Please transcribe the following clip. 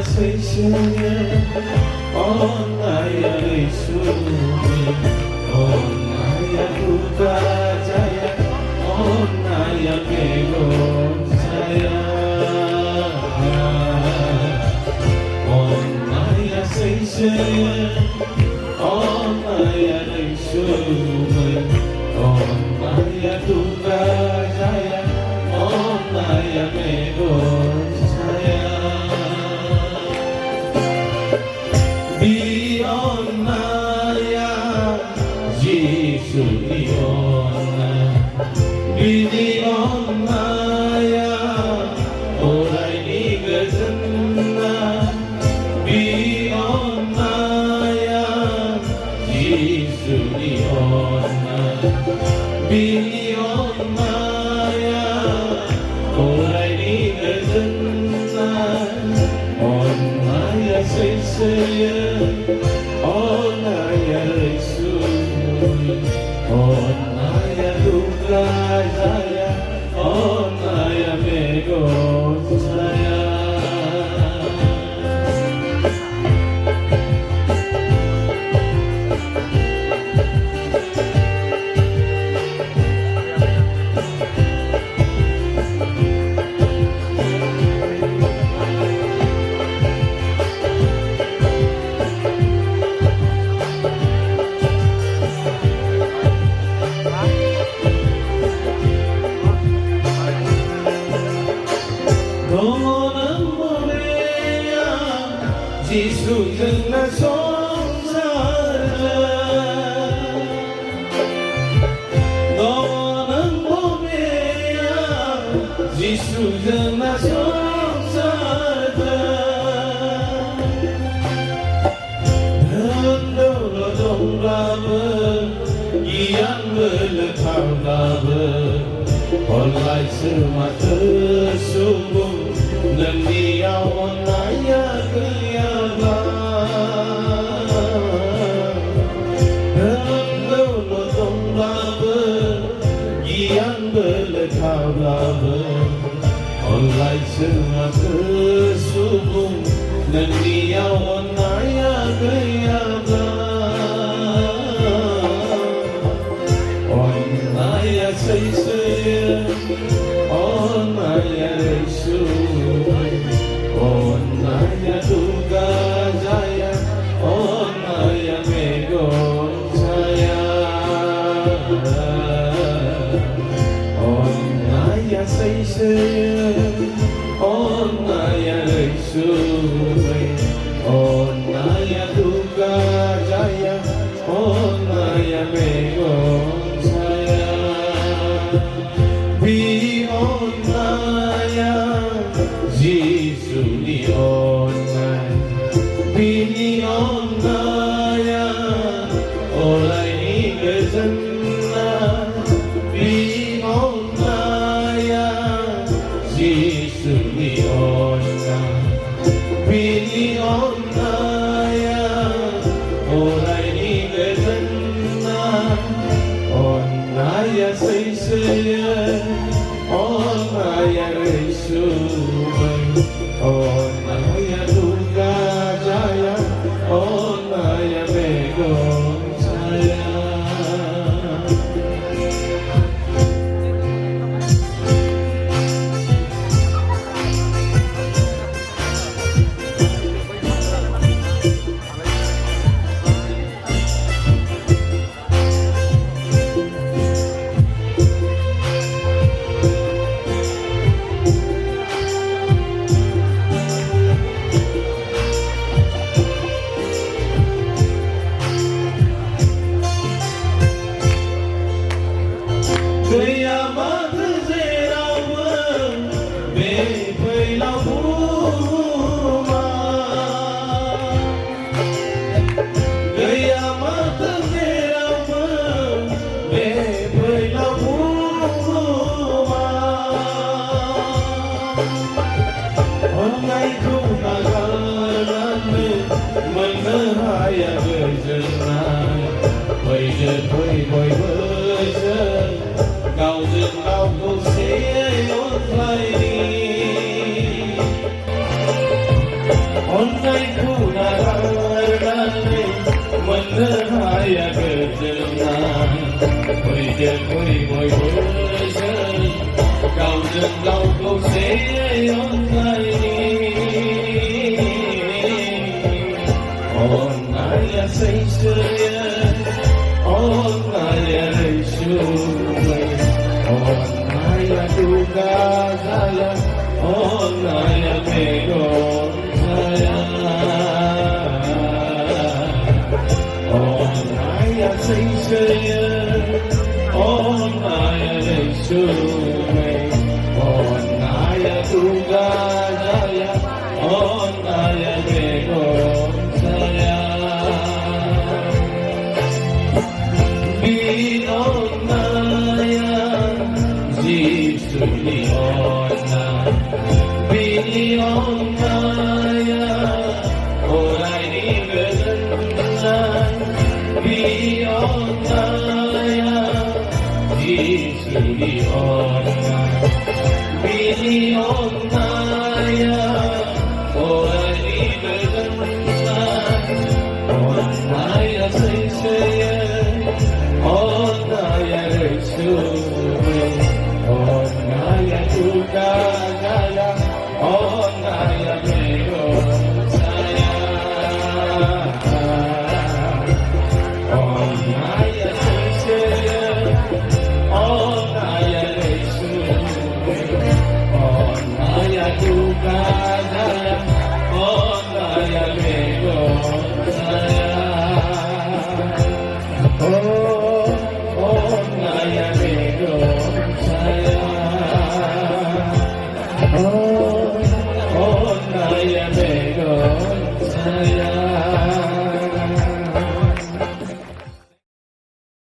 seiseye onaya isumi onaya duka jaya onaya kegon saya onaya seiseye onaya isumi onaya duka jaya onaya kegon saya Bionaya Yesu Biona Bionaya Orai Nigazana Bionaya Yesu Biona Bionaya Orai Nigazana Onaya Seisaya Onaya Resumi Onaya Duka Jaya Onaya Megon Saya 지수는 나 손살아 너는 봄이야 지수는 나 손살아 흔들어 동갑은 이양을 타갑은 벌라이스 마트 수고 넌 니야원 나야 그야가 흔들어 동갑은 이양을 타갑은 벌라이스 마트 수고 넌 니야원 나야 그야가 Onaya seiseye Onaya resumi Onaya duka jaya Onaya megon saya Onaya seiseye Onaya resumi Onaya duka jaya Onaya megon Bionaya Yesu Bionaya Bionaya Orai Nigazana Bionaya Yesu Bionaya Bionaya Orai Nigazana Onaya seiseye Onaya resumi Onaya duka jaya Onaya megon saya Kıyamet zeravın beypeyla vurma Kıyamet zeravın beypeyla vurma Onay kunagalanı menahaya berjenah Bejel boy boy bejel Kau jengkau ku siayot laini Onaiku nagarane manhaya gejana Koi je koi boy boy Kau dân lâu câu sẽ onai Onaya say saya Onaya reisumai Onaya duga saya Onaya megon saya Onaya say saya Onaya reisumai Onaya duga saya Onaya megon saya Onaya Jisuni ona Bini onaya Orai ni berenang Bini onaya Jisuni ona Bini onaya Orai ni berenang Onaya say Onaya resume Onaya duga gaya Onaya mego saya Onaya saya Onaya resume Onaya duga gaya Onaya mego saya Onaya mego saya Onaya mego